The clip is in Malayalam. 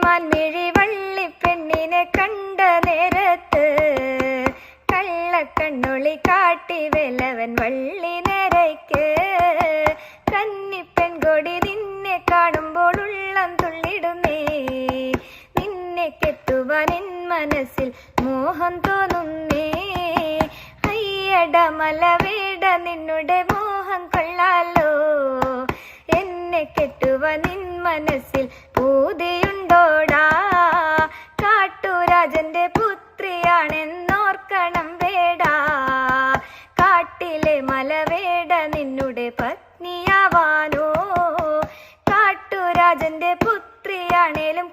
മാൻമിഴി വള്ളിപ്പെണ്ണിനെ കണ്ട നേരത്ത് കള്ളക്കണ്ണൊളി കാട്ടി വേലവൻ വള്ളി നേരയ്ക്ക്. കന്നിപ്പെൺകൊടി നിന്നെ കാണുമ്പോൾ ഉള്ളം തുള്ളിടുന്നേ, നിന്നെ കെട്ടുവാൻ എൻ മനസ്സിൽ മോഹം തോന്നുന്നേ. അയ്യട മലവേട നിന്നുടെ മോഹം കൊള്ളാലോ, എന്നെ കെട്ടുവാൻ നിൻ മനസ്സിൽ പൂതിയുണ്ടോടാ. കാട്ടുരാജന്റെ പുത്രിയാണെന്നോർക്കണം വേടാ, കാട്ടിലെ മലവേട നിന്നുടെ പത്നിയാവാനോ. കാട്ടുരാജന്റെ പുത്രിയാണേലും